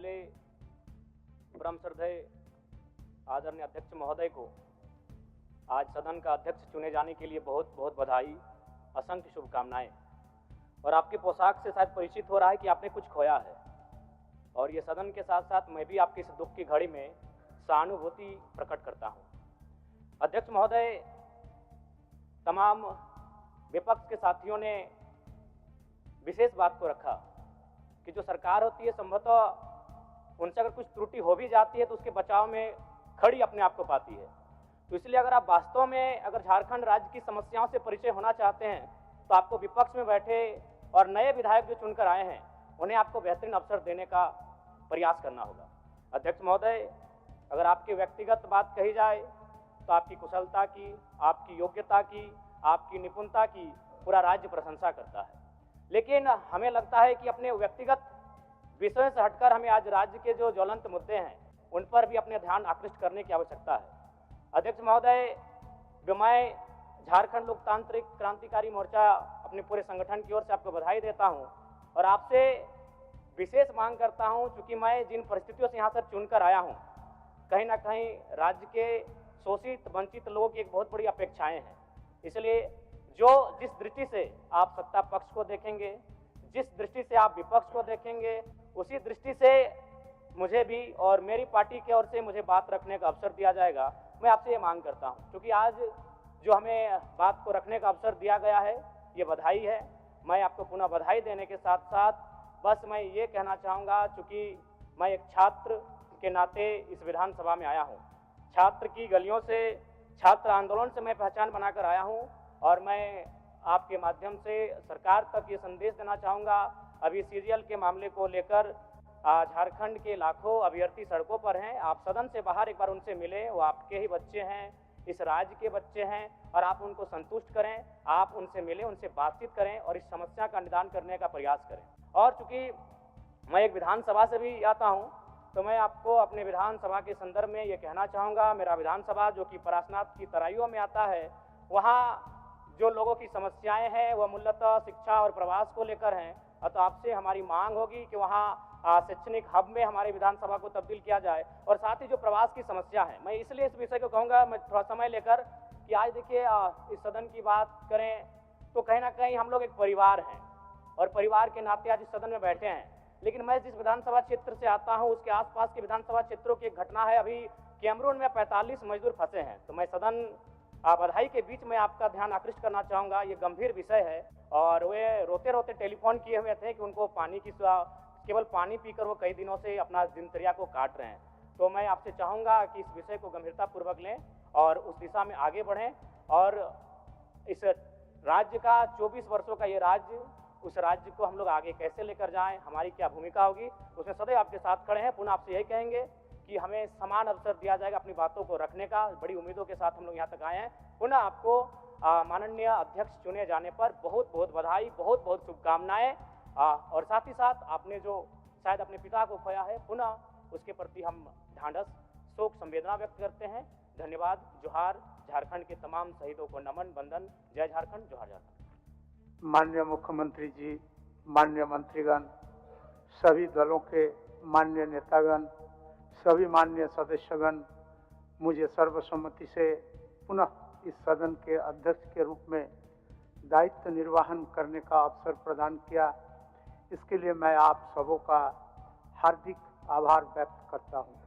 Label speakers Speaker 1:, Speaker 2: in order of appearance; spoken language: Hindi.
Speaker 1: वाले परम श्रद्धेय आदरणीय अध्यक्ष महोदय को आज सदन का अध्यक्ष चुने जाने के लिए बहुत बहुत बधाई, असंख्य शुभकामनाएं। और आपके पोशाक से शायद परिचित हो रहा है कि आपने कुछ खोया है, और ये सदन के साथ साथ मैं भी आपके इस दुख की घड़ी में सहानुभूति प्रकट करता हूं। अध्यक्ष महोदय, तमाम विपक्ष के साथियों ने विशेष बात को रखा कि जो सरकार होती है संभवतः उनसे अगर कुछ त्रुटि हो भी जाती है तो उसके बचाव में खड़ी अपने आप को पाती है। तो इसलिए अगर आप वास्तव में अगर झारखंड राज्य की समस्याओं से परिचय होना चाहते हैं तो आपको विपक्ष में बैठे और नए विधायक जो चुनकर आए हैं उन्हें आपको बेहतरीन अवसर देने का प्रयास करना होगा। अध्यक्ष महोदय, अगर आपकी व्यक्तिगत बात कही जाए तो आपकी कुशलता की, आपकी योग्यता की, आपकी निपुणता की पूरा राज्य प्रशंसा करता है, लेकिन हमें लगता है कि अपने व्यक्तिगत विषयों से हटकर हमें आज राज्य के जो ज्वलंत मुद्दे हैं उन पर भी अपने ध्यान आकृष्ट करने की आवश्यकता है। अध्यक्ष महोदय, मैं झारखंड लोकतांत्रिक क्रांतिकारी मोर्चा अपने पूरे संगठन की ओर से आपको बधाई देता हूं और आपसे विशेष मांग करता हूं, चूंकि मैं जिन परिस्थितियों से यहां तक चुनकर आया हूं, कहीं ना कहीं राज्य के शोषित वंचित लोगों की एक बहुत बड़ी अपेक्षाएं हैं। इसलिए जिस दृष्टि से आप सत्ता पक्ष को देखेंगे, जिस दृष्टि से आप विपक्ष को देखेंगे, उसी दृष्टि से मुझे भी और मेरी पार्टी की ओर से मुझे बात रखने का अवसर दिया जाएगा। मैं आपसे ये मांग करता हूं, क्योंकि आज जो हमें बात को रखने का अवसर दिया गया है ये बधाई है। मैं आपको पुनः बधाई देने के साथ साथ बस मैं ये कहना चाहूँगा, चूँकि मैं एक छात्र के नाते इस विधानसभा में आया हूँ, छात्र की गलियों से, छात्र आंदोलन से मैं पहचान बनाकर आया हूँ, और मैं आपके माध्यम से सरकार तक ये संदेश देना चाहूँगा। अभी सीरियल के मामले को लेकर झारखंड के लाखों अभ्यर्थी सड़कों पर हैं। आप सदन से बाहर एक बार उनसे मिलें, वो आपके ही बच्चे हैं, इस राज्य के बच्चे हैं, और आप उनको संतुष्ट करें, आप उनसे मिलें, उनसे बातचीत करें और इस समस्या का निदान करने का प्रयास करें। और चूंकि मैं एक विधानसभा से भी आता हूं, तो मैं आपको अपने विधानसभा के संदर्भ में ये कहना चाहूँगा, मेरा विधानसभा जो कि परासनाथ की तराइयों में आता है, वहाँ जो लोगों की समस्याएं हैं वह मूलतः शिक्षा और प्रवास को लेकर हैं। तो आपसे हमारी मांग होगी कि वहाँ शैक्षणिक हब में हमारे विधानसभा को तब्दील किया जाए, और साथ ही जो प्रवास की समस्या है, मैं इसलिए इस विषय को कहूँगा, मैं थोड़ा समय लेकर, कि आज देखिए इस सदन की बात करें तो कहीं ना कहीं हम लोग एक परिवार हैं और परिवार के नाते आज इस सदन में बैठे हैं। लेकिन मैं जिस विधानसभा क्षेत्र से आता हूं उसके आसपास के विधानसभा क्षेत्रों की एक घटना है। अभी कैमरून में 45 मजदूर फंसे हैं, तो मैं सदन बधाई के बीच में आपका ध्यान आकृष्ट करना चाहूँगा। ये गंभीर विषय है और वे रोते रोते टेलीफोन किए हुए थे कि उनको पानी की, केवल पानी पीकर वो कई दिनों से अपना दिनचर्या को काट रहे हैं। तो मैं आपसे चाहूँगा कि इस विषय को गंभीरतापूर्वक लें और उस दिशा में आगे बढ़ें, और इस राज्य का 24 वर्षों का ये राज्य, उस राज्य को हम लोग आगे कैसे लेकर जाएं, हमारी क्या भूमिका होगी, उसमें सदैव आपके साथ खड़े हैं। पुनः आपसे यही कहेंगे कि हमें समान अवसर दिया जाएगा अपनी बातों को रखने का। बड़ी उम्मीदों के साथ हम लोग यहाँ तक आए हैं। पुनः आपको माननीय अध्यक्ष चुने जाने पर बहुत बहुत बधाई, बहुत बहुत शुभकामनाएं, और साथ ही साथ आपने जो शायद अपने पिता को खोया है, पुनः उसके प्रति हम ढांढस, शोक, संवेदना व्यक्त करते हैं। धन्यवाद। जोहार। झारखंड के तमाम शहीदों को नमन, वंदन। जय झारखंड, जोहार झारखंड।
Speaker 2: माननीय मुख्यमंत्री जी, माननीय मंत्रीगण, सभी दलों के माननीय नेतागण, सभी माननीय सदस्यगण, मुझे सर्वसम्मति से पुनः इस सदन के अध्यक्ष के रूप में दायित्व निर्वहन करने का अवसर प्रदान किया। इसके लिए मैं आप सबों का हार्दिक आभार व्यक्त करता हूँ।